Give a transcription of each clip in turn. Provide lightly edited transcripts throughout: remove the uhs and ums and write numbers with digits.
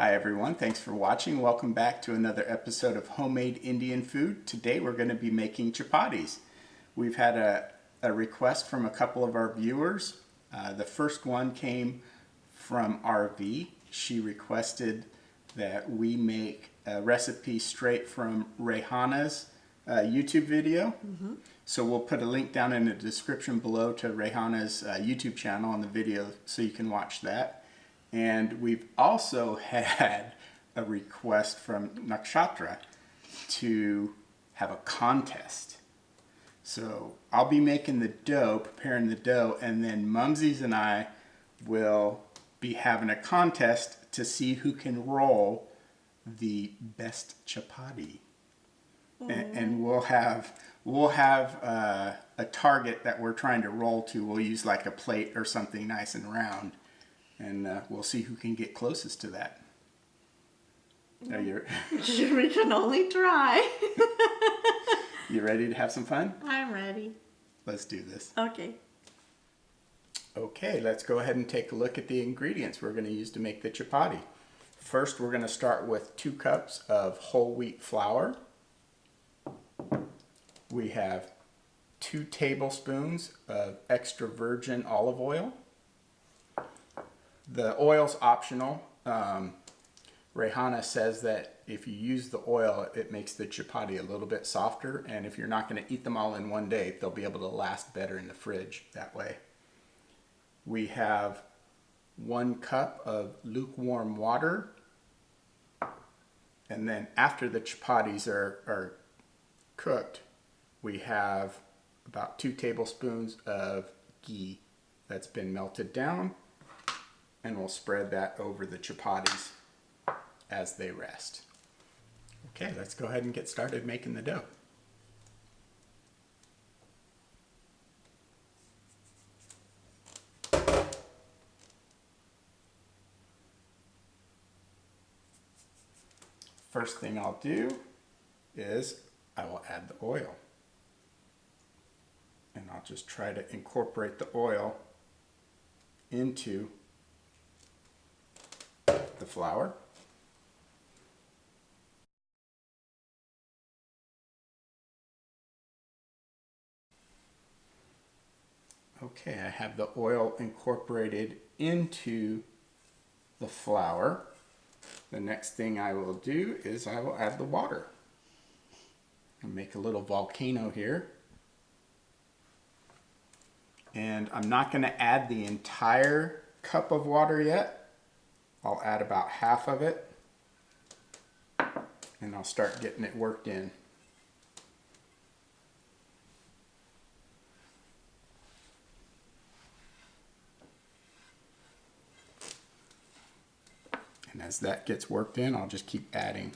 Hi everyone, thanks for watching. Welcome back to another episode of Homemade Indian Food. Today we're going to be making chapatis. We've had a request from a couple of our viewers. The first one came from RV. She requested that we make a recipe straight from Raihanas YouTube video. So we'll put a link down in the description below to Raihanas YouTube channel on the video so you can watch that. And we've also had a request from Nakshatraa to have a contest. So I'll be making the dough, preparing the dough, and then Mumzies and I will be having a contest to see who can roll the best chapati. And we'll have a target that we're trying to roll to. We'll use like a plate or something nice and round. And we'll see who can get closest to that. We can only try. You ready to have some fun? I'm ready. Let's do this. Okay. Okay, let's go ahead and take a look at the ingredients we're going to use to make the chapati. First, we're going to start with 2 cups of whole wheat flour. We have 2 tablespoons of extra virgin olive oil. The oil's optional. Raihana says that if you use the oil, it makes the chapati a little bit softer, and if you're not going to eat them all in one day, they'll be able to last better in the fridge that way. We have 1 cup of lukewarm water, and then after the chapatis are cooked, we have about 2 tablespoons of ghee that's been melted down. And we'll spread that over the chapatis as they rest. Okay, let's go ahead and get started making the dough. First thing I'll do is I will add the oil. And I'll just try to incorporate the oil into the flour. Okay, I have the oil incorporated into the flour. The next thing I will do is I will add the water. I'll make a little volcano here. And I'm not going to add the entire cup of water yet. I'll add about half of it, and I'll start getting it worked in. And as that gets worked in, I'll just keep adding.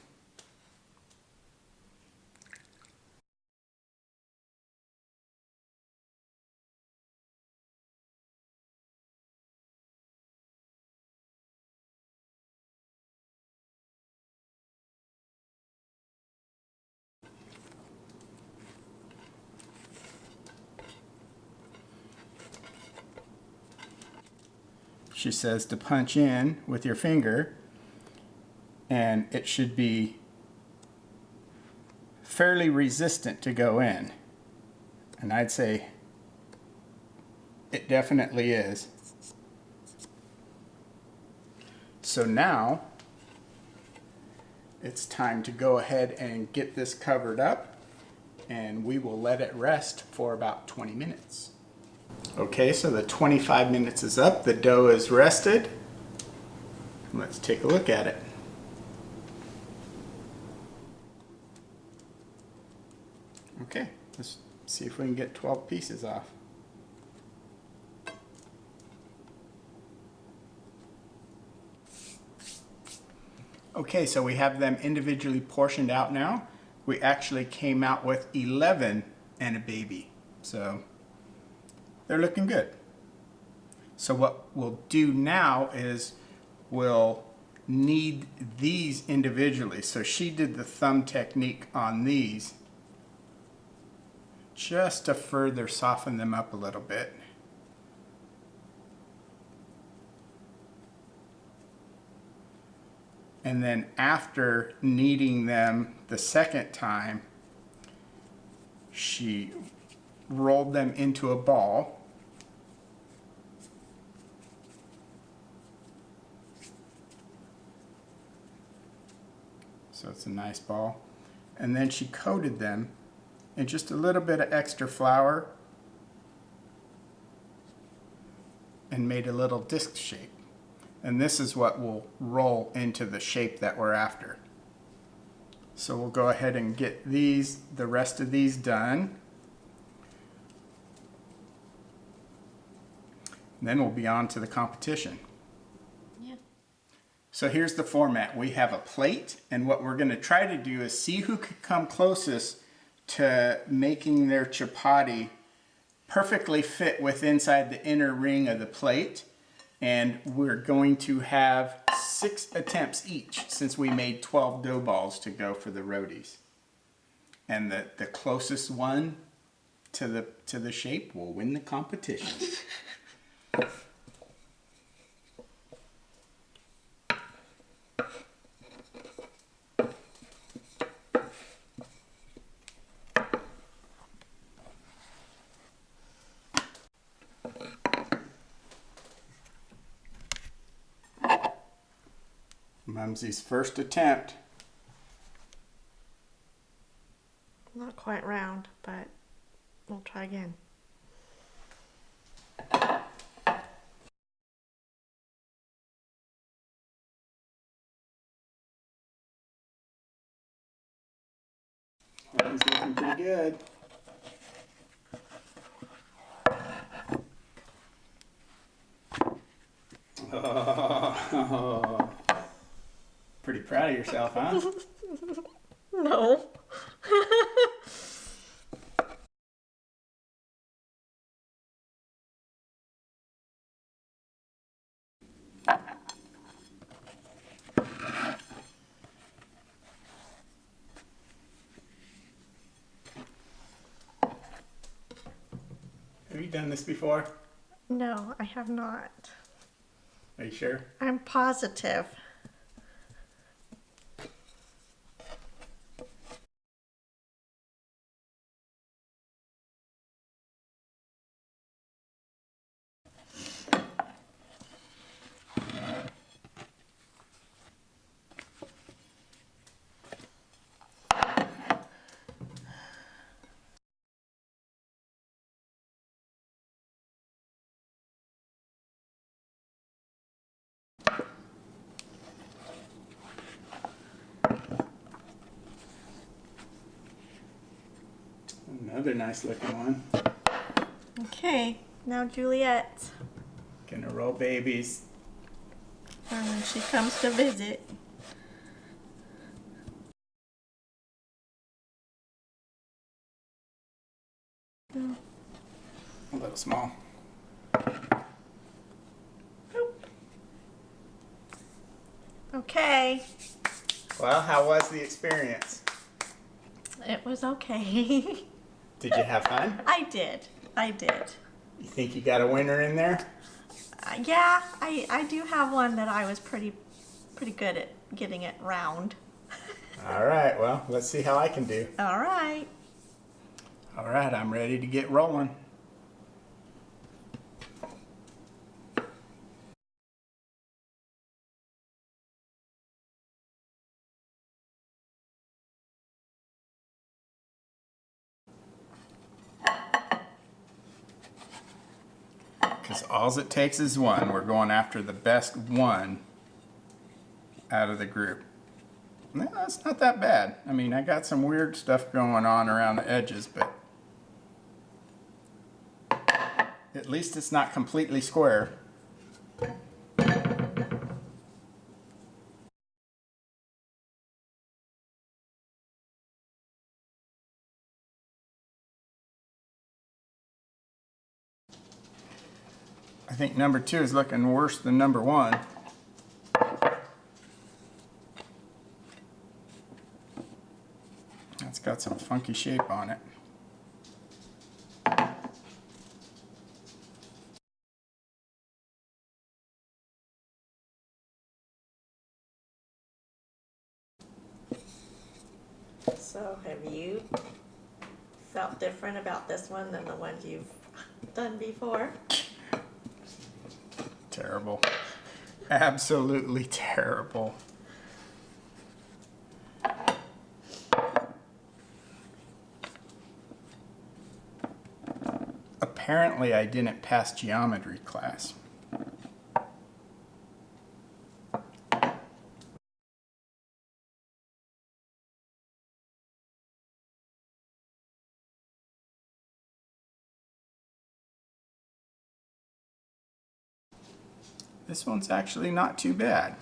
She says to punch in with your finger, and it should be fairly resistant to go in. And I'd say it definitely is. So now it's time to go ahead and get this covered up, and we will let it rest for about 20 minutes. Okay, so the 25 minutes is up. The dough is rested. Let's take a look at it. Okay, let's see if we can get 12 pieces off. Okay, so we have them individually portioned out now. We actually came out with 11 and a baby. So they're looking good. So what we'll do now is we'll knead these individually. So she did the thumb technique on these just to further soften them up a little bit. And then after kneading them the second time, she rolled them into a ball. So it's a nice ball. And then she coated them in just a little bit of extra flour and made a little disc shape. And this is what will roll into the shape that we're after. So we'll go ahead and get the rest of these done. And then we'll be on to the competition. Yeah. So here's the format. We have a plate, and what we're going to try to do is see who could come closest to making their chapati perfectly fit with inside the inner ring of the plate. And we're going to have 6 attempts each, since we made 12 dough balls to go for the rotis. And the closest one to the shape will win the competition. Mumsy's first attempt. Not quite round, but we'll try again. That was looking pretty good. Oh, pretty proud of yourself, huh? No. Have you done this before? No, I have not. Are you sure? I'm positive. Another nice looking one. Okay, now Juliet. Gonna roll babies. And when she comes to visit. A little small. Okay. Well, how was the experience? It was okay. Did you have fun? I did. You think you got a winner in there? Yeah, I do have one that I was pretty good at getting it round. All right, well, let's see how I can do. All right. All right, I'm ready to get rolling. Because all it takes is one. We're going after the best one out of the group. No, it's not that bad. I mean, I got some weird stuff going on around the edges, but at least it's not completely square. I think number 2 is looking worse than number 1. That's got some funky shape on it. So have you felt different about this one than the ones you've done before? Terrible. Absolutely terrible. Apparently I didn't pass geometry class. This one's actually not too bad.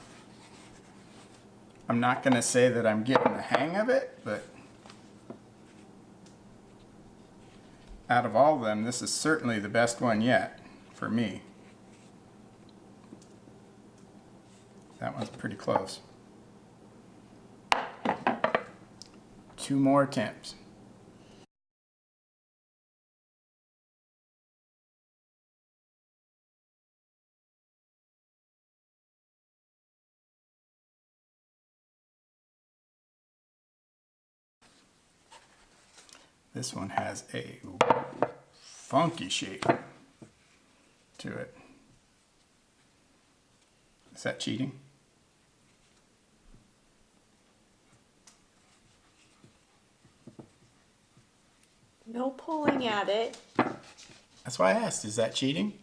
I'm not going to say that I'm getting the hang of it, but out of all of them, this is certainly the best one yet for me. That one's pretty close. 2 more attempts. This one has a funky shape to it. Is that cheating? No pulling at it. That's why I asked, is that cheating?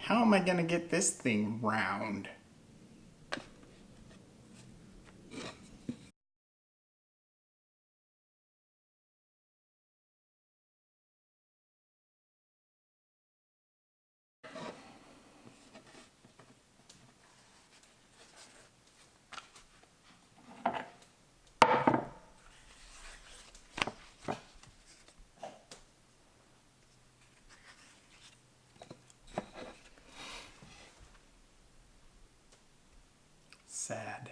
How am I going to get this thing round? Sad.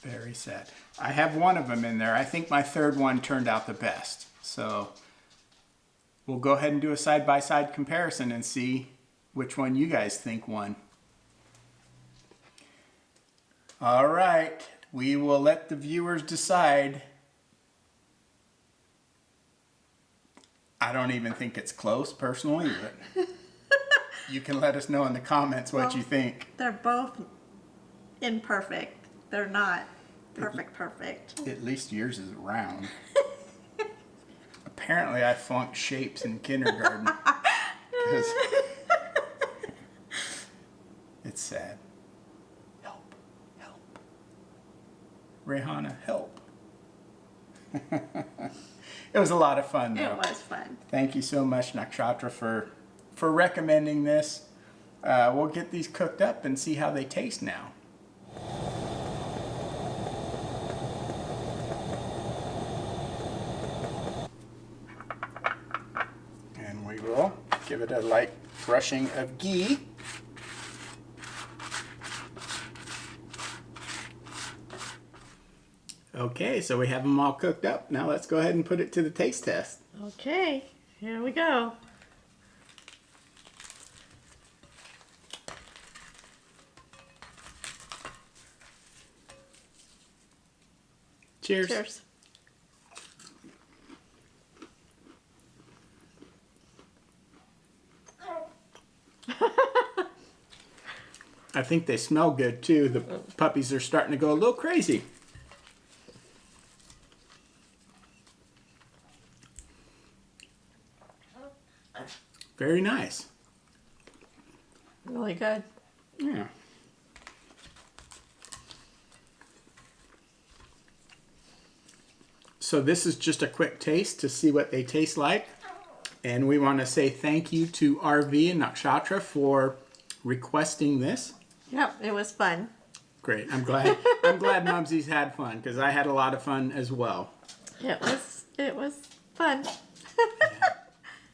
Very sad. I have one of them in there. I think my third one turned out the best. So we'll go ahead and do a side-by-side comparison and see which one you guys think won. All right. We will let the viewers decide. I don't even think it's close personally, but you can let us know in the comments what you think. They're both imperfect. They're not perfect. At least yours is round. Apparently I flunked shapes in kindergarten. 'Cause it's sad. Help. Help. Raihana, help. It was a lot of fun though. It was fun. Thank you so much, Nakshatraa, for recommending this. We'll get these cooked up and see how they taste now. And we will give it a light brushing of ghee. Okay, so we have them all cooked up. Now let's go ahead and put it to the taste test. Okay, here we go. Cheers. Cheers. I think they smell good too. The puppies are starting to go a little crazy. Very nice. Really good. Yeah. So this is just a quick taste to see what they taste like. And we want to say thank you to RV and Nakshatraa for requesting this. Yep, it was fun. Great. I'm glad Mumzies had fun because I had a lot of fun as well. It was fun.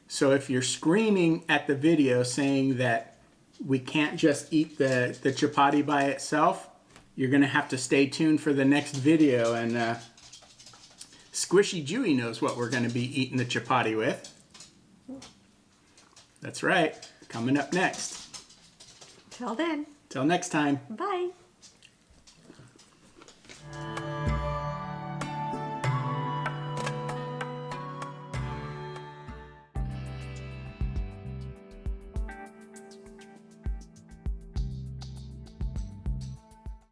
So if you're screaming at the video saying that we can't just eat the chapati by itself, you're going to have to stay tuned for the next video. And Squishy Jewy knows what we're going to be eating the chapati with. That's right. Coming up next. Till then. Till next time. Bye.